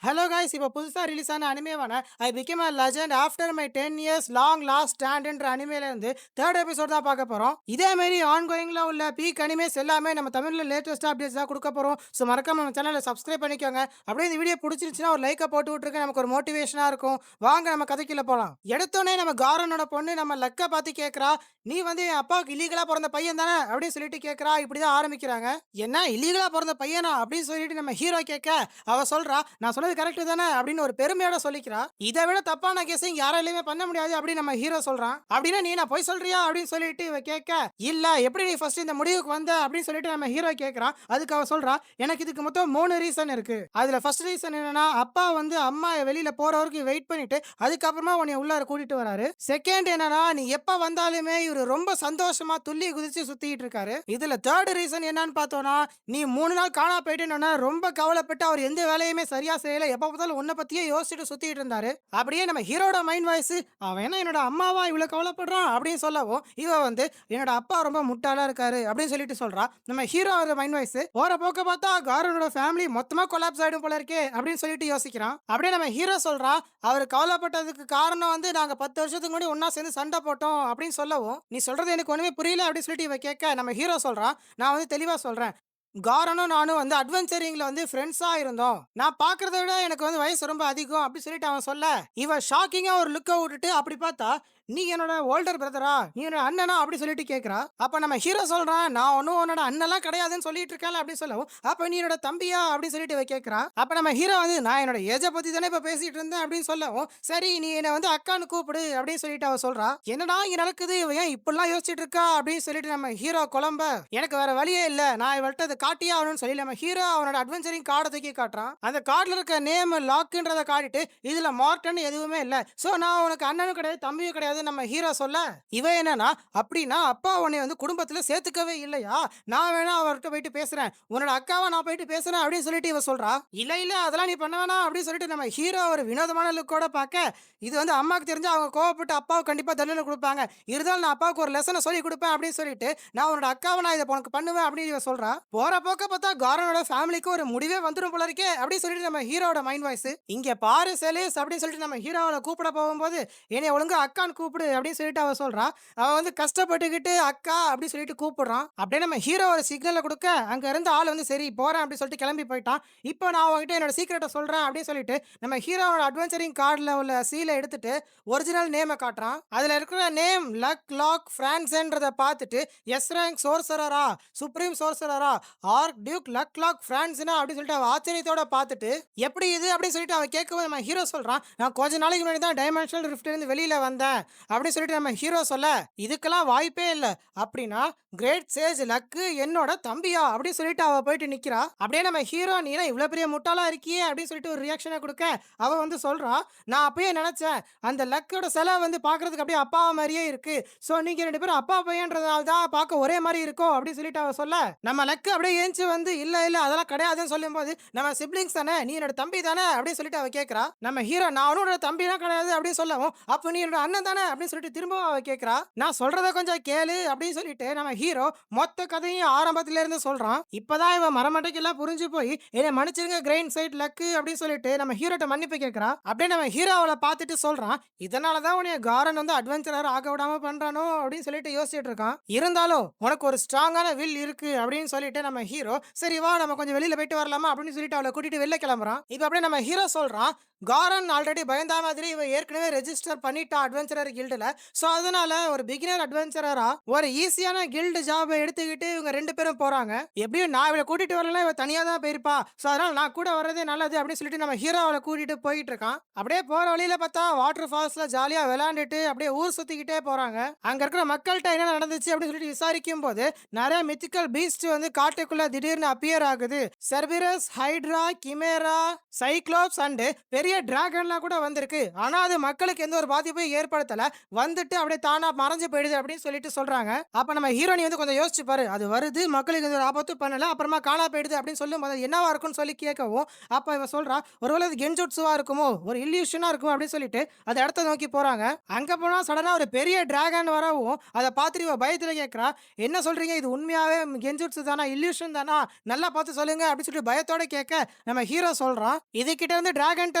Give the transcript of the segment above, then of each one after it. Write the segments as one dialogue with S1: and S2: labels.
S1: Hello guys, இப்போ புதுசா release ஆன அனிமேவான I become a legend after my 10 years long last ஸ்டாண்ட்ன்ற அனிமேல இருந்து தேர்ட் எபிசோட் தான் பார்க்க போறோம். இதே மாதிரி ஆன்கோயிங்ல உள்ள பீக் அனிமேஸ் எல்லாமே நம்ம தமிழ்ல லேட்டஸ்ட் அப்டேட்ஸ் தான் கொடுக்க போறோம். ஸோ மறக்காம நம்ம சேனலை சப்ஸ்கிரைப் பண்ணிக்கோங்க. அப்படியே இந்த வீடியோ பிடிச்சிருச்சுன்னா ஒரு லைக்கை போட்டு விட்டுருங்க, நமக்கு ஒரு மோட்டிவேஷனா இருக்கும். வாங்க நம்ம கதைக்குள்ள போலாம். எடுத்தோடனே நம்ம காரனோட பொண்ணு நம்ம லக்கை பார்த்து கேட்கறா, நீ வந்து என் அப்பாவுக்கு இல்லீகலா பிறந்த பையன் தானே அப்படின்னு சொல்லிட்டு கேட்கறா. இப்படிதான் ஆரம்பிக்கிறாங்க. என்ன இல்லீகலா பிறந்த பையனா அப்படின்னு சொல்லிட்டு நம்ம ஹீரோ கேட்க, அவ சொல்றா, நான் சொன்னது கரெக்ட் தானே அப்படின்னு ஒரு பெருமையோட சொல்லிக்கிறா. இதை விட தப்பான கேஸிங் யாராலையுமே பண்ண முடியாது அப்படின்னு நம்ம ஹீரோ சொல்றான். அப்படின்னா நீ நான் போய் சொல்றியா அப்படின்னு சொல்லிட்டு இவ கேட்க, இல்ல எப்படி நீ ஃபர்ஸ்ட் இந்த முடிவுக்கு வந்த அப்படின்னு சொல்லிட்டு நம்ம ஹீரோ கேட்கறான். அதுக்கு அவ சொல்றா, எனக்கு இதுக்கு மொத்தம் 3 ரீசன் இருக்கு. அதுல ஃபர்ஸ்ட் ரீசன் என்னன்னா, அப்பா வந்து அம்மா வெளியில போற வரைக்கும் வெயிட் பண்ணிட்டு அதுக்கப்புறமா உன்னை உள்ளார கூட்டிட்டு வராரு. செகண்ட் என்னன்னா, நீ எப்ப வந்தாலுமே இவரு ரொம்ப சந்தோஷமா துள்ளி குதிச்சு சுத்திட்டு இருக்காரு. இதுல தேர்ட் ரீசன் என்னன்னு பார்த்தோம்னா, நீ 3 நாள் காணா போயிட்டேன்னா ரொம்ப கவலைப்பட்டு அவர் எந்த வேலையுமே சரியா செய்யல, எப்ப பார்த்தாலும் உன்னை பத்தியே யோசிச்சுட்டு சுத்திட்டு இருந்தாரு. அப்படியே நம்ம ஹீரோட மைண்ட் வாய்ஸ், அவன் என்ன என்னோட அம்மாவா இவ்வளவு கவலைப்படுறான் அப்படின்னு சொல்லவும், இவ வந்து என்னோட அப்பா ரொம்ப முட்டாளா இருக்காரு அப்படின்னு சொல்லிட்டு சொல்றா. நம்ம ஹீரோட மைண்ட் வாய்ஸ், போற போக்க பார்த்தா காரனோட ஃபேமிலி மொத்தமா கொலாப்ஸ் ஆயிடும் போல இருக்கே அப்படின்னு சொல்லிட்டு யோசிக்கிறான். அப்படியே நம்ம ஹீரோ சொல்றா, அவர் கவலைப்பட்டதுக்கு காரணம் வந்து நாங்க 10 வருஷத்துக்கு முன்னாடி ஒன்னா சேர்ந்து சண்டை போட்டோம் அப்படின்னு சொல்லவும், நீ சொல்றது எனக்கு ஒண்ணுமே புரியல அப்படின்னு சொல்லிட்டு இவ கேட்க, நம்ம ஹீரோ சொல்றான், நான் வந்து தெளிவா சொல்றேன். காரனும் நானும் வந்து அட்வென்ச்சரிங்ல வந்து ஃப்ரெண்ட்ஸா இருந்தோம். நான் பாக்குறத விட எனக்கு வந்து வயசு ரொம்ப அதிகம் அப்படி சொல்லிட்டு அவன் சொல்ல, இவ ஷாக்கிங்கா ஒரு லுக்க விட்டுட்டு அப்படி பார்த்தா, நீ என்னோட ஓல்டர் பிரதரா, நீ என்னோட அண்ணனா அப்படி சொல்லிட்டு கேட்கறா. அப்ப நம்ம ஹீரோ சொல்றான், நான் ஒன்னும் உன்னோட அண்ணெல்லாம் கிடையாதுன்னு சொல்லிட்டு இருக்கேன் அப்படி சொல்லவும், அப்ப நீ என்னோட தம்பியா அப்படி சொல்லிட்டு இவ கேட்கறா. அப்ப நம்ம ஹீரோ வந்து, நான் என்னோட ஏஜை பத்தி தானே இப்ப பேசிட்டு இருந்தேன் அப்படின்னு சொல்லவும், சரி நீ என்ன வந்து அக்கான்னு கூப்பிடு அப்படின்னு சொல்லிட்டு அவ சொல்றா. என்னடா இங்க நடக்குது, இவ ஏன் இப்படிலாம் யோசிச்சுட்டு இருக்கா அப்படின்னு சொல்லிட்டு நம்ம ஹீரோ குழம்ப, எனக்கு வேற வழியே இல்ல, நான் இவள்கிட்ட அதை காட்டியே ஆகணும்னு சொல்லி நம்ம ஹீரோ அவனோட அட்வென்ச்சரிங் கார்டை தூக்கி காட்டுறான். அந்த கார்டுல இருக்க நேம் லாக்ன்றதை காட்டிட்டு, இதுல மார்டன் எதுவுமே இல்ல, சோ நான் உனக்கு அண்ணனும் கிடையாது தம்பியும் கிடையாது நம்ம ஹீரோ சொல்ல, இவ என்னன்னா, அப்படின்னா அப்பா உன்னை வந்து குடும்பத்துல சேர்த்துக்கவே இல்லையா, நான் வேணா அவர்கிட்ட போயிட்டு பேசுறேன், உன்னோட அக்காவை நான் போயிட்டு பேசுறேன் அப்படின்னு சொல்லிட்டு இவ சொல்றா. இல்ல இல்ல அதெல்லாம் நீ பண்ண வேணாம் அப்படின்னு சொல்லிட்டு நம்ம ஹீரோ ஒரு வினோதமான லுக்கோட பார்க்க, இது வந்து அம்மாக்கு தெரிஞ்சு அவங்க கோவப்பட்டு அப்பாவுக்கு கண்டிப்பா தண்டனை கொடுப்பாங்க, இருந்தாலும் நான் அப்பாவுக்கு ஒரு லெசனை சொல்லி கொடுப்பேன் அப்படின்னு சொல்லிட்டு, நான் உன்னோட அக்காவை நான் இதை உனக்கு பண்ணுவேன் அப்படின்னு இவ சொல்றா. போற போக்க பார்த்தா காரனோட ஃபேமிலிக்கு ஒரு முடிவே வந்துடும் போல இருக்கே அப்படின்னு சொல்லிட்டு நம்ம ஹீரோட மைண்ட் வாய்ஸ், இங்க பாரு செலிஸ் அப்படின்னு சொல்லிட்டு நம்ம ஹீரோவை கூப்பிட போகும்போது, என்னை ஒழுங்கா அக்கான்னு கூப்பிடு அப்படின்னு சொல்லிட்டு அவ சொல்றா. அவ வந்து கஷ்டப்பட்டுக்கிட்டு அக்கா அப்படி சொல்லிட்டு கூப்பிடுறான். அப்படியே நம்ம ஹீரோ ஒரு சிக்னலை கொடுக்க, அங்க இருந்த ஆள் வந்து சரி போறேன் அப்படி சொல்லிட்டு கிளம்பி போயிட்டான். இப்போ நான் உங்ககிட்ட என்னோட சீக்கிரட்டை சொல்றேன் அப்படின்னு சொல்லிட்டு நம்ம ஹீரோவோட அட்வென்ச்சரிங் கார்டில் உள்ள சீலை எடுத்துட்டு ஒரிஜினல் நேமை காட்டுறான். அதுல இருக்கிற நேம் லக் லாக் பிரான்ஸ்ன்றதை பார்த்துட்டு, எஸ் ரேங்க் சோர்சரரா, சுப்ரீம் சோர்சரரா, ஆர்க் டியூக் லக் லாக் பிரான்ஸ்னா அப்படி சொல்லிட்டு அவ ஆச்சரியத்தோட பார்த்துட்டு, எப்படி இது அப்படின்னு சொல்லிட்டு அவன் கேட்கவும் நம்ம ஹீரோ சொல்றான், நான் கொஞ்ச நாளைக்கு முன்னாடி தான் டைமென்ஷனல் ரிஃப்ட்ல இருந்து வெளியில வந்தேன் அப்படின்னு சொல்லிட்டு நம்ம ஹீரோ சொல்ல, இதுக்கெல்லாம் வாய்ப்பே இல்லை, அப்படின்னா கிரேட் சேஜ் லக்கு என்னோட தம்பியா அப்படின்னு சொல்லிட்டு அவ போயிட்டு நிக்கிறா. அப்படியே நம்ம ஹீரோ, நீ இவ்வளவு பெரிய முட்டாளா இருக்கியே அப்படின்னு சொல்லிட்டு ஒரு ரியாக்ஷனை கொடுக்க, அவ வந்து சொல்றா, நான் அப்பயே நினைச்சேன் அந்த லக்கோட சிலை வந்து பாக்குறதுக்கு அப்படியே அப்பா மாதிரியே இருக்கு, சோ நீங்க ரெண்டு பேரும் அப்பா பையன்றதால தான் பார்க்க ஒரே மாதிரி இருக்கும் அப்படின்னு சொல்லிட்டு அவ சொல்ல, நம்ம லக்கு அப்படியே ஏஞ்சி வந்து இல்ல இல்ல அதெல்லாம் கிடையாதுன்னு சொல்லும் போது, நம்ம சிப்ளிங்ஸ் தானே, நீ என்னோட தம்பி தானே அப்படின்னு சொல்லிட்டு அவ கேட்கறா. நம்ம ஹீரோ, நான் அவனோட தம்பிலாம் கிடையாது அப்படின்னு சொல்லவும், அப்ப நீ என்னோட அண்ணன் தானே அப்படின்னு சொல்லிட்டு திரும்பவும் அவ கேட்கறா. நான் சொல்றத கொஞ்சம் கேளு அப்படின்னு சொல்லிட்டு நம்ம ஹீரோ மொத்த கதையும் ஆரம்பத்துல இருந்து சொல்றான். இப்பதான் இவன் மரமட்டைக்கெல்லாம் புரிஞ்சு போய், என்னை மன்னிச்சிருங்க கிரைன் சைட் லக்கு அப்படின்னு சொல்லிட்டு நம்ம ஹீரோட்ட மன்னிப்பு கேட்கறா. அப்படியே நம்ம ஹீரோ அவளை பார்த்துட்டு சொல்றான், இதனாலதான் உன்னைய காரன் வந்து அட்வென்ச்சரர் ஆக விடாம பண்றானோ அப்படின்னு சொல்லிட்டு யோசிச்சுட்டு இருக்கான். இருந்தாலும் உனக்கு ஒரு ஸ்ட்ராங்கான வில் இருக்கு அப்படின்னு சொல்லிட்டு நம்ம ஹீரோ, சரி வா நம்ம கொஞ்சம் வெளியில போயிட்டு வரலாமா அப்படின்னு சொல்லிட்டு அவளை கூட்டிட்டு வெளில கிளம்புறான். இப்ப அப்படியே நம்ம ஹீரோ சொல்றான், காரன் ஆல்ரெடி பயந்தா மாதிரி இவ ஏற்கனவே ரெஜிஸ்டர் பண்ணிட்டா அட்வென்ச்சரர் கில்டுல, சோ அதனால ஒரு பிகினர் அட்வென்ச்சரரா ஒரு ஈஸியான கில்டு ஜாபை எடுத்துக்கிட்டு இவங்க ரெண்டு பேரும் போறாங்க. எப்படியும் நான் இவளை கூட்டிட்டு வரலாம், இவ தனியா தான் போயிருப்பா, சோ அதனால நான் கூட வர்றதே நல்லது அப்படின்னு சொல்லிட்டு நம்ம ஹீரோ அவளை கூட்டிட்டு போயிட்டு இருக்கான். அப்படியே போற வழியில பார்த்தா வாட்டர் ஃபால்ஸ்ல ஜாலியா விளையாண்டுட்டு அப்படியே ஊர் சுத்திக்கிட்டே போறாங்க. அங்க இருக்கிற மக்கள்கிட்ட என்ன நடந்துச்சு அப்படின்னு சொல்லிட்டு விசாரிக்கும் போது, நிறைய மித்திக்கல் பீஸ்ட் வந்து காட்டுக்குள்ள திடீர்னு அப்பியர் ஆகுது. செர்பிரஸ், ஹைட்ரா, கிமேரா, சைக்ளோப்ஸ் அண்ட் பெரிய பெரிய டிராகன்லாம் கூட வந்திருக்கு. ஆனா அது மக்களுக்கு எந்த ஒரு பாதிப்பையும் ஏற்படுத்தல. வந்துட்டு அப்படியே தானா மறைஞ்சு போயிடுது அப்படின்னு சொல்லிட்டு சொல்றாங்க. அப்ப நம்ம ஹீரோனி வந்து கொஞ்சம் யோசிச்சு பாரு. அது வருது, மக்களுக்கு எந்த ஒரு ஆபத்தும் பண்ணல. அப்புறமா காணாம போயிடுது அப்படின்னு சொல்லும்போது என்னவா இருக்கும்னு சொல்லி கேட்கவும், அப்ப இவ சொல்றா, ஒருவேளை அது கென்ஜுட்சுவா இருக்குமோ, ஒரு இல்யூஷனா இருக்குமோ அப்படின்னு சொல்லிட்டு அந்த இடத்த நோக்கி போறாங்க. அங்க போனா சடனா ஒரு பெரிய டிராகன் வரவும், அத பார்த்துட்டு இவ பயத்துல கேட்கிறா, "என்ன சொல்றீங்க? இது உண்மையாவே கென்ஜுட்சு தானா? இல்யூஷன் தானா? நல்லா பார்த்து சொல்லுங்க" அப்படின்னு சொல்லிட்டு பயத்தோட கேட்க, நம்ம ஹீரோ சொல்றான், "இதுகிட்ட இருந்து டிராகன்ட்ட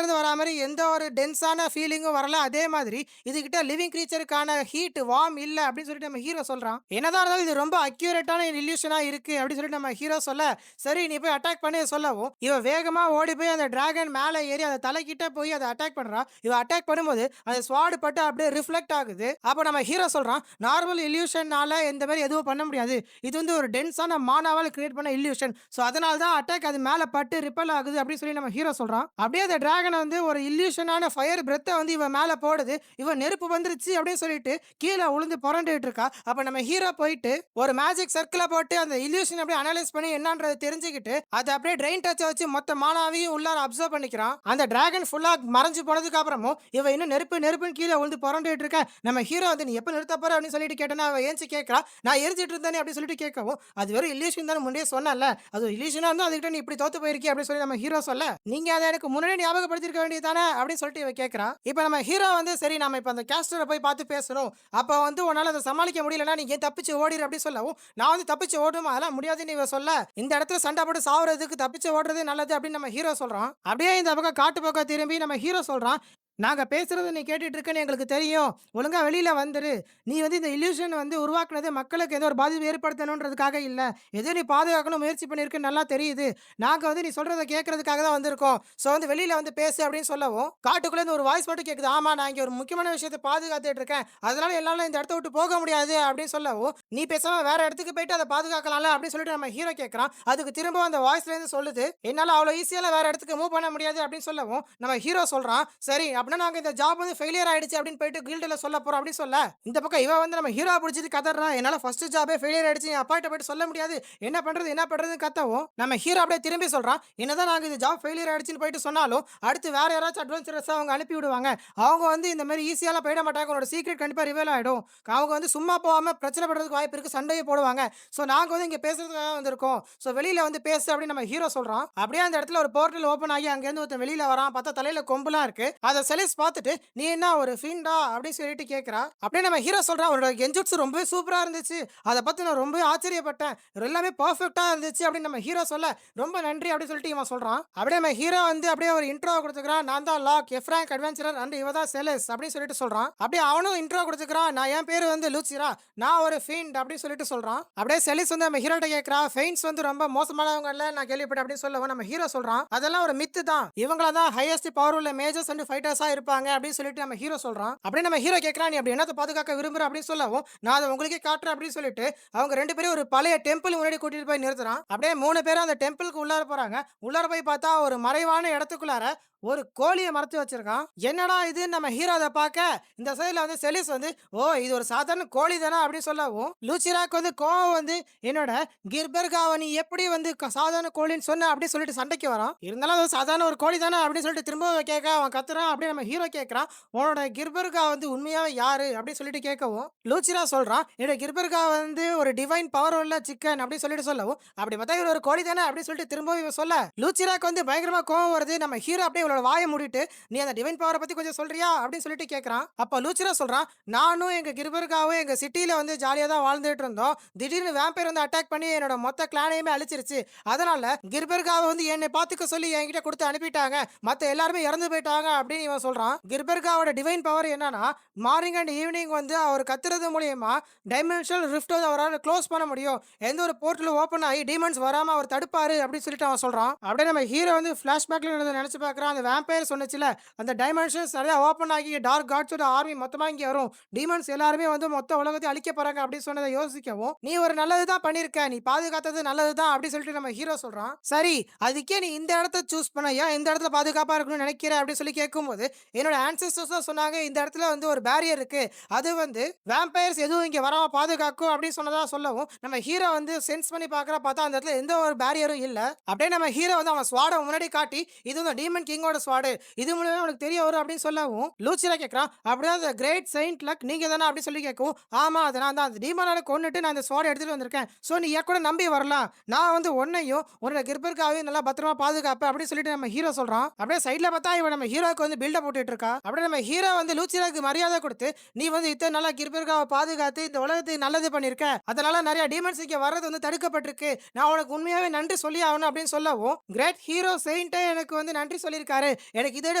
S1: இருந்து வரா மாரி எந்த ஒரு டென்ஸான ஃபீலிங்கும் வரல. அதே மாதிரி இதுகிட்ட லிவிங் கிரீச்சருக்கான ஹீட், வார்ம் இல்ல" அப்படின்னு சொல்லிட்டு நம்ம ஹீரோ சொல்றான். என்னதான் இருந்தாலும் இது ரொம்ப அக்யூரேட்டான இல்யூஷனா இருக்கு அப்படின்னு சொல்லிட்டு நம்ம ஹீரோ சொல்ல, சரி நீ போய் அட்டாக் பண்ணி சொல்லவும், இவ வேகமா ஓடி போய் அந்த டிராகன் மேல ஏறி அத தலைகிட்ட போய் அத அட்டாக் பண்றா. இவ அட்டாக் பண்ணும்போது அந்த ஸ்வாட் பட்டு அப்படியே ரிஃப்ளெக்ட் ஆகுது. அப்ப நம்ம ஹீரோ சொல்றான், நார்மல் இல்யூஷனால இந்த மாதிரி எதுவும் பண்ண முடியாது. இது வந்து ஒரு டென்ஸான மானாவால கிரியேட் பண்ண இல்யூஷன். சோ அதனால தான் அட்டாக் அது மேல பட்டு ரிப்பல் ஆகுது அப்படின்னு சொல்லி நம்ம ஹீரோ சொல்றான். அப்படியே அந்த டிராகன் வந்து ஒரு இல்யூஷனான ஃபயர் பிரெத்த வந்து இவ மேல போடுது. இவ நெருப்பு வந்துருச்சு அப்படின்னு சொல்லிட்டு கீழ உளுந்து புரண்டுட்டு இருக்கா. அப்ப நம்ம ஹீரோ போயிட்டு ஒரு மேஜிக் சர்க்கிள போட்டு அந்த இல்யூஷன் அப்படியே அனலைஸ் பண்ணி என்னன்றதை தெரிஞ்சுக்கிட்டு அதை அப்படியே ட்ரெயின் டச்ச வச்சு மொத்த மானாவையும் உள்ளார அப்சர்வ் பண்ணிக்கிறான். அந்த டிராகன் ஃபுல்லா மறைஞ்சு போனதுக்கு அப்புறமும் இவ இன்னும் நெருப்பு நெருப்புன்னு கீழே விழுந்து புரண்டுட்டு இருக்க. நம்ம ஹீரோ வந்து நீ எப்ப நிறுத்த போற அப்படின்னு சொல்லிட்டு கேட்டனா அவ ஏஞ்சி கேட்கறா, நான் எரிஞ்சிட்டு இருந்தேனே அப்படின்னு சொல்லிட்டு கேட்கவும், அது வெறும் இல்யூஷன் தானே முன்னே சொன்னல, அது இல்யூஷனா இருந்தா அதுக்கிட்ட நீ இப்படி தோத்து போயிருக்கே அப்படின்னு சொல்லி நம்ம ஹீரோ சொல்ல, நீங்க அதை எனக்கு முன்னாடி ஞாபகப்படுத்திருக்க வேண்டியது தானே அப்படின்னு சொல்லிட்டு இவ கேட்கறா. இப்ப நம்ம ஹீரோ வந்து சரி நம்ம இப்ப அந்த கேஸ்டரை போய் பார்த்து பேசணும். அப்ப வந்து உன்னால அதை சமாளிக்க முடியலன்னா நீ ஏன் தப்பிச்சு ஓடிரு அப்படி சொல்லவும், நான் வந்து தப்பிச்சு ஓடுமா அதெல்லாம் முடியாதுன்னு இவ சொல்ல, இந்த இடத்துல சண்டை போட்டு சாவுறதுக்கு தப்பிச்சு ஓடுறதே நல்லது அப்படின்னு நம்ம ஹீரோ சொல்றான். அப்படியே இந்த பக்கம் காட்டு பக்கம் திரும்பி நம்ம ஹீரோ சொல்றான், நாங்க பேசுறத நீ கேட்டுட்டு இருக்கன்னு எங்களுக்கு தெரியும். ஒழுங்கா வெளியில வந்துரு. நீ வந்து இந்த இல்யூஷன் வந்து உருவாக்குனது மக்களுக்கு எந்த ஒரு பாதிப்பு ஏற்படுத்தணுன்றதுக்காக இல்ல. ஏதோ நீ பாதுகாக்கணும் முயற்சி பண்ணியிருக்கன்னு நல்லா தெரியுது. நாங்க வந்து நீ சொல்றத கேட்கறதுக்காக தான் வந்திருக்கோம். சோ வந்து வெளியில வந்து பேசு அப்படின்னு சொல்லவும், காட்டுக்குள்ள இருந்து ஒரு வாய்ஸ் மட்டும் கேட்குது. ஆமா நான் இங்க ஒரு முக்கியமான விஷயத்த பாதுகாத்துட்டு இருக்கேன். அதனால என்னால இந்த இடத்த விட்டு போக முடியாது அப்படின்னு சொல்லவும், நீ பேசாம வேற இடத்துக்கு போயிட்டு அதை பாதுகாக்கலாம்ல அப்படின்னு சொல்லிட்டு நம்ம ஹீரோ கேட்கறான். அதுக்கு திரும்ப அந்த வாய்ஸ்ல இருந்து சொல்லுது, என்னால அவ்வளவு ஈஸியால வேற இடத்துக்கு மூவ் பண்ண முடியாது அப்படின்னு சொல்லவும், நம்ம ஹீரோ சொல்றான், சரி அப்படின்னா நாங்க இந்த ஜாப் வந்து ஃபெயிலியர் ஆயிடுச்சு அப்படின்னு போயிட்டு கில்டுல சொல்ல போறோம் அப்படின்னு சொல்ல, இந்த பக்கம் இவ வந்து நம்ம ஹீரோ பிடிச்சிட்டு கதறா, என்னால ஃபர்ஸ்ட் ஜாபே ஃபெயிலியர் ஆயிடுச்சு, என் அப்பாட்ட போயிட்டு சொல்ல முடியாது, என்ன பண்றதுன்னு கத்தவும், நம்ம ஹீரோ அப்படியே திரும்பி சொல்றான், என்னதான் நாங்க இந்த ஜாப் ஃபெயிலியர் ஆயிடுச்சுன்னு போயிட்டு சொன்னாலும் அடுத்து வேற யாராச்சும் அட்வென்ச்சரஸா அவங்க அனுப்பி விடுவாங்க. அவங்க வந்து இந்த மாதிரி ஈஸியால போயிட மாட்டாங்க. உன்னோட சீக்ரெட் கண்டிப்பா ரிவீல் ஆயிடும். அவங்க வந்து சும்மா போகாம பிரச்சனை பண்றதுக்கு வாய்ப்பு இருக்கு, சண்டையை போடுவாங்க. சோ நாங்க வந்து இங்க பேசுறதுக்காக வந்திருக்கோம். சோ வெளியில வந்து பேசு அப்படின்னு நம்ம ஹீரோ சொல்றான். அப்படியே அந்த இடத்துல ஒரு போர்ட்டல் ஓபன் ஆகி அங்க இருந்து ஒருத்தன் வெளியில வரான். பார்த்தா தலையில கொம்புலாம் இருக்கு. அத செலிஸ் பார்த்துட்டு, நீ என்ன ஒரு ஃபீண்டா அப்படின்னு சொல்லிட்டு கேட்கறா. அப்படியே நம்ம ஹீரோ சொல்றான், உன்னோட கென்ஜுட்சு ரொம்பவே சூப்பரா இருந்துச்சு. அதை பத்தி நான் ரொம்பவே ஆச்சரியப்பட்டேன். எல்லாமே பர்ஃபெக்ட்டா இருந்துச்சு அப்படின்னு நம்ம ஹீரோ சொல்ல, ரொம்ப நன்றி அப்படின்னு சொல்லிட்டு இவன் சொல்றான். அப்படியே நம்ம ஹீரோ வந்து அப்படியே ஒரு இன்ட்ரோ கொடுத்துக்கிறான். நான் தான் லாக், எஃப்ராங்க் அட்வென்ச்சரர் அண்ட் இவ தான் செலிஸ் அப்படின்னு சொல்லிட்டு சொல்றான். அப்படியே அவனும் இன்ட்ரோ கொடுத்துக்கிறான். நான் என் பேரு வந்து லூசிரா, நான் ஒரு ஃபீண்ட் அப்படின்னு சொல்லிட்டு சொல்றான். அப்படியே செலிஸ் வந்து நம்ம ஹீரோட்ட கேட்கறா, ஃபெயின்ஸ் வந்து ரொம்ப மோசமானவங்க இல்ல நான் கேள்விப்பட்டேன் அப்படின்னு சொல்லவும், நம்ம ஹீரோ சொல்றான், அதெல்லாம் ஒரு மித்து தான். இவங்கள தான் ஹையஸ்ட் பவர் உள்ள மேஜர்ஸ் அண்ட் ஃபைட்டர்ஸா இருப்பாங்க அப்படின்னு சொல்லிட்டு நம்ம ஹீரோ சொல்றான். அப்படியே நம்ம ஹீரோ கேட்கறான், நீ அப்படி என்னத்தை பாதுகாக்க விரும்புற அப்படின்னு சொல்லவும், நான் அதை உங்களுக்கே காட்டுறேன் அப்படின்னு சொல்லிட்டு அவங்க ரெண்டு பேரும் ஒரு பழைய டெம்பிள் முன்னாடி கூட்டிட்டு போய் நிறுத்துறான். அப்படியே 3 பேரும் அந்த டெம்பிளுக்கு உள்ளார போறாங்க. உள்ளார போய் பார்த்தா ஒரு மறைவான இடத்துக்குள்ளார ஒரு கோழியை மறைச்சு வச்சிருக்கான். என்னடா இது நம்ம ஹீரோ அதை பார்க்க, இந்த சைடுல வந்து செலிஸ் வந்து, ஓ இது ஒரு சாதாரண கோழி தானே அப்படின்னு சொல்லவும், லூசிராக்கு வந்து கோவம் வந்து, என்னோட கிர்பர்காவை நீ எப்படி வந்து சாதாரண கோழின்னு சொன்ன அப்படின்னு சொல்லிட்டு சண்டைக்கு வரான். இருந்தாலும் அது சாதாரண ஒரு கோழி தானே அப்படின்னு சொல்லிட்டு திரும்ப கேட்க அவன் கத்துறான். அப்படியே நம்ம ஹீரோ கேட்கறான், உன்னோட கிர்பர்கா வந்து உண்மையாவே யாரு அப்படின்னு சொல்லிட்டு கேட்கவும், லூசிரா சொல்றான், என்னோட கிர்பர்கா வந்து ஒரு டிவைன் பவர் உள்ள சிக்கன் அப்படின்னு சொல்லிட்டு சொல்லவும், அப்படி பார்த்தா இவர் ஒரு கோழி தானே அப்படின்னு சொல்லிட்டு திரும்ப இவன் சொல்ல, லூசிராக்கு வந்து பயங்கரமா கோவம் வருது. நம்ம ஹீரோ அப்படியே இவளோட வாயை மூடிட்டு, நீ அந்த டிவைன் பவரை பத்தி கொஞ்சம் சொல்றியா அப்படின்னு சொல்லிட்டு கேட்கறான். அப்ப லூசிரா சொல்றான், நானும் எங்க கிர்பர்காவும் எங்க சிட்டில வந்து ஜாலியா தான் வாழ்ந்துட்டு இருந்தோம். திடீர்னு வேம்பயர் வந்து அட்டாக் பண்ணி என்னோட மொத்த கிளானையுமே அழிச்சிருச்சு. அதனால கிர்பர்காவை வந்து என்னை பாத்துக்க சொல்லி என்கிட்ட கொடுத்து அனுப்பிட்டாங்க. மத்த எல்லாருமே இறந்து போயிட்டாங்க அப்படின்னு இவன் சொல்றான். கிர்பர்காவோட டிவைன் பவர் என்னன்னா, மார்னிங் அண்ட் ஈவினிங் வந்து அவர் கத்துறது மூலியமா டைமென்ஷனல் ரிஃப்ட் வந்து அவரால் க்ளோஸ் பண்ண முடியும். எந்த ஒரு போர்ட்டலும் ஓப்பன் ஆகி டீமன்ஸ் வராம அவர் தடுப்பாரு அப்படின்னு சொல்லிட்டு அவன் சொல்றான். அப்படியே நம்ம ஹீரோ வந்து பிளாஷ்பேக்ல நினைச்சு பார்க்கறான். அந்த வேம்பயர் சொன்னச்சுல, அந்த டைமென்ஷன்ஸ் நிறைய ஓப்பன் ஆகி டார்க் காட்ஸோட ஆர்மி மொத்தமா இங்க வரும். டீமன்ஸ் எல்லாருமே வந்து மொத்த உலகத்தை அழிக்க போறாங்க அப்படின்னு சொன்னதை யோசிக்கவும், நீ ஒரு நல்லதுதான் பண்ணிருக்க, நீ பாதுகாத்தது நல்லதுதான் அப்படின்னு சொல்லிட்டு நம்ம ஹீரோ சொல்றான். சரி அதுக்கே நீ இந்த இடத்த சூஸ் பண்ண, ஏன் இந்த இடத்துல பாதுகாப்பா இருக்கணும்னு நினைக்கிற அப்படின்னு சொல்லி கேட்கும்போது, என்னோட ஆன்செஸ்டர்ஸ் தான் சொன்னாங்க இந்த இடத்துல வந்து ஒரு பேரியர் இருக்கு, அது வந்து வேம்பயர்ஸ் எதுவும் இங்க வராம பாதுகாக்கும் அப்படின்னு சொன்னதா சொல்லவும், நம்ம ஹீரோ வந்து சென்ஸ் பண்ணி பார்த்தா அந்த இடத்துல எந்த ஒரு பேரியரும் இல்ல. அப்படியே நம்ம ஹீரோ வந்து அவன் ஸ்வாட முன்னாடி காட்டி, இது வந்து டீமன் கிங்கோட கிங்கோட ஸ்வாடு. இது மூலமா உனக்கு தெரிய வரும் அப்படின்னு சொல்லவும், லூசியா கேட்குறான். அப்படியே அந்த கிரேட் செயின்ட் லக் நீங்க தானே அப்படின்னு சொல்லி கேட்கவும், ஆமா அது நான் தான். அந்த டீமனால கொன்னுட்டு நான் அந்த ஸ்வாட எடுத்துட்டு வந்திருக்கேன். ஸோ நீ என் கூட நம்பி வரலாம். நான் வந்து உன்னையும் உன்னோட கிர்பருக்காவையும் நல்லா பத்திரமா பாதுகாப்பேன் அப்படின்னு சொல்லிட்டு நம்ம ஹீரோ சொல்றான். அப்படியே சைடுல பார்த்தா இவன் நம்ம ஹீரோக்கு வந்து பில்டப் போட்டுட்டு இருக்கா. அப்படியே நம்ம ஹீரோ வந்து லூசியாக்கு மரியாதை கொடுத்து, நீ வந்து இத்தனை நாளா கிர்பருக்காவை பாதுகாத்து இந்த உலகத்துக்கு நல்லது பண்ணிருக்க. அதனால நிறைய டீமன்ஸ் இங்க வர்றது வந்து தடுக்கப்பட்டிருக்கு. நான் உனக்கு உண்மையாவே நன்றி சொல்லி ஆகணும் அப்படின்னு சொல்லவும், கிரேட் ஹீரோ செயின்ட்டே எனக்கு வந்து நன்றி சொல்லியிருக்காரு. எனக்கு இதோட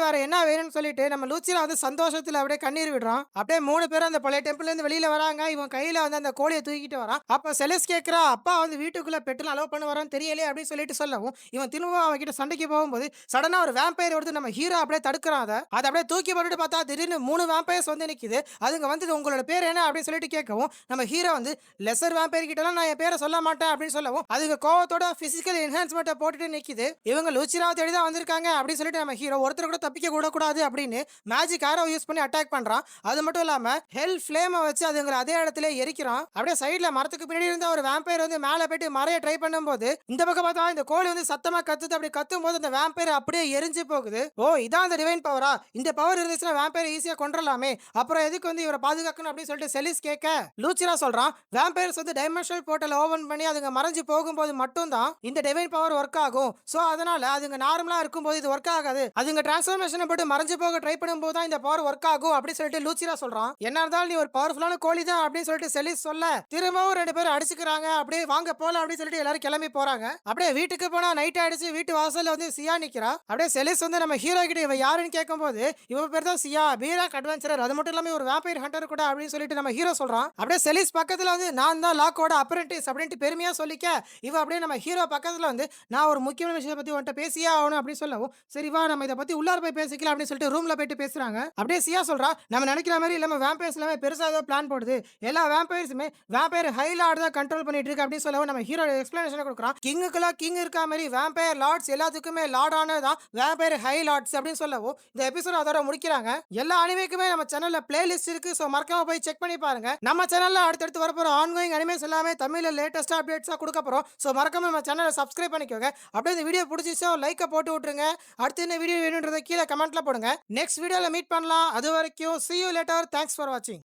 S1: வேற என்ன வேணும்னு சொல்லிட்டு நம்ம லூசியா வந்து சந்தோஷத்துல அப்படியே கண்ணீர் விடுறான். அப்படியே 3 பேரும் அந்த பழைய டெம்பிள்ல இருந்து வெளியில வராங்க. இவன் கையில வந்து அந்த கோழியை தூக்கிட்டு வரான். அப்ப செலஸ் கேட்கிறா, அப்பா வந்து வீட்டுக்குள்ள பெட்டெல்லாம் அலோவ் பண்ணுவாரான்னு தெரியலையே அப்படின்னு சொல்லிட்டு சொல்லவும், இவன் திரும்பவும் அவன்கிட்ட சண்டைக்கு போகும்போது சடனா ஒரு வேம்பயர் வருது. நம்ம ஹீரோ அப்படியே தடுக்கிறான். அதை அப்படியே தூக்கி போட்டுட்டு பார்த்தா திடீர்னு 3 வேம்பயர்ஸ் வந்து நிக்குது. அதுங்க வந்து உங்களோட பேர் என்ன அப்படின்னு சொல்லிட்டு கேட்கவும், நம்ம ஹீரோ வந்து லெசர் வேம்பயர் கிட்டலாம் நான் என் பேரை சொல்ல மாட்டேன் அப்படின்னு சொல்லவும், அதுங்க கோவத்தோட பிசிக்கல் என்ஹான்ஸ்மெண்ட்டை போட்டுட்டு நிக்குது. இவங்க லூசிராவை தேடி தான் வந்திருக்காங்க அப்படின்னு சொல்லிட்டு நம்ம ஹீரோ ஒருத்தர் கூட தப்பிக்க கூட கூடாது அப்படின்னு மேஜிக் ஆரோ யூஸ் பண்ணி அட்டாக் பண்றான். அது மட்டும் இல்லாம ஹெல் ஃப்ளேமை வச்சு அதுங்களை அதே இடத்துல எரிக்கிறான். அப்படியே சைடுல மரத்துக்கு பின்னாடி இருந்த ஒரு வேம்பயர் வந்து மேலே போயிட்டு மறைய ட்ரை பண்ணும்போது இந்த பக்கம் பார்த்தா இந்த கோழி வந்து சத்தமா கத்துது. அப்படி கத்தும் போது அந்த வேம்பயர் அப்படியே எரிஞ்சு போகுது. ஓ இதான் அந்த டிவைன் பவரா? இந்த பவர் இருந்துச்சுன்னா வேம்பயர் ஈஸியா கொன்றலாமே, அப்புறம் எதுக்கு வந்து இவரை பாதுகாக்கணும் அப்படின்னு சொல்லிட்டு செலிஸ் கேட்க லூசிரா சொல்றான், வேம்பயர்ஸ் வந்து டைமென்ஷனல் போர்ட்டல் ஓபன் பண்ணி அதுங்க மறைஞ்சு போகும்போது மட்டும் தான் இந்த டிவைன் பவர் ஒர்க் ஆகும். சோ அதனால அதுங்க நார்மலா இருக்கும்போது இது ஒர்க் ஆகாது. அதுங்க டிரான்ஸ்ஃபர்மேஷன் போட்டு மறைஞ்சு போக ட்ரை பண்ணும்போது தான் இந்த பவர் ஒர்க் ஆகும் அப்படின்னு சொல்லிட்டு லூசிரா சொல்றான். என்ன இருந்தாலும் நீ ஒரு பவர்ஃபுல்லான கோழி தான் அப்படின்னு சொல்லிட்டு செலிஸ் சொல்ல திரும்பவும் 2 பேரும் அடிச்சுக்கிறாங்க. அப்படியே வாங்க போலாம் அப்படின்னு சொல்லிட்டு எல்லாரும் கிளம்பி போறாங்க. அப்படியே வீட்டுக்கு போனா நைட் ஆயிடுச்சு. வீட்டு வாசல்ல வந்து சியா நிக்கிறா. அப்படியே செலிஸ் வந்து நம்ம ஹீரோ கிட்ட இவ யாருன்னு கேட்கும்போது இவ பேர் தான் சியா, பீராக் அட்வென்ச்சரர், அது மட்டும் இல்லாம ஒரு வேம்பயர் ஹண்டர் கூட அப்படின்னு சொல்லிட்டு நம்ம ஹீரோ சொல்றான். அப்படியே செலிஸ் பக்கத்துல வந்து நான் தான் லாக்கோட அப்ரெண்டிஸ் அப்படின்ட்டு பெருமையா சொல்லிக்க இவ அப்படியே நம்ம ஹீரோ பக்கத்துல வந்து நான் ஒரு முக்கியமான விஷயத்தை பத்தி உன்கிட்ட பேசியே ஆகணும் அப்படின்னு சொல்லவும், சரி வா நம்ம இதை பத்தி உள்ளார போய் பேசிக்கலாம் அப்படின்னு சொல்லிட்டு ரூம்ல போயிட்டு பேசுறாங்க. அப்படியே சியா சொல்றா, நம்ம நினைக்கிற மாதிரி இல்லாம வேம்பயர்ஸ் எல்லாமே பெருசா ஏதோ பிளான் போடுது. எல்லா வேம்பயர்ஸுமே வேம்பயர் ஹை லார்ட் தான் கண்ட்ரோல் பண்ணிட்டு இருக்கு அப்படின்னு சொல்லவும் நம்ம ஹீரோ எக்ஸ்பிளனேஷன் கொடுக்குறான். கிங்குக்குலாம் கிங் இருக்கா மாதிரி வேம்பயர் லார்ட்ஸ் எல்லாத்துக்குமே லார்டானதான் வேம்பயர் ஹை லார்ட்ஸ் அப்படின்னு சொல்லவும் இந்த எபிசோட் அதோட முடிக்கிறாங்க. எல்லா அனிமேக்குமே நம்ம சேனல்ல பிளேலிஸ்ட் இருக்கு. ஸோ மறக்காம போய் செக் பண்ணி பாருங்க. நம்ம சேனல்ல அடுத்தடுத்து வரப்போற ஆன்கோயிங் அனிமேஸ் எல்லாமே தமிழ்ல லேட்டஸ்டா அப்டேட்ஸா கொடுக்க போறோம். ஸோ மறக்காம நம்ம சேனலை சப்ஸ்கிரைப் பண்ணிக்கோங்க. அப்படியே இந்த வீடியோ பிடிச்சிச்சா லைக்கை போட்டு விட்டுருங்க. அடுத்து என்ன வீடியோ வேணுன்றதை கீழே கமெண்ட்ல போடுங்க. நெக்ஸ்ட் வீடியோல மீட் பண்ணலாம். அது வரைக்கும் see you later. Thanks for watching.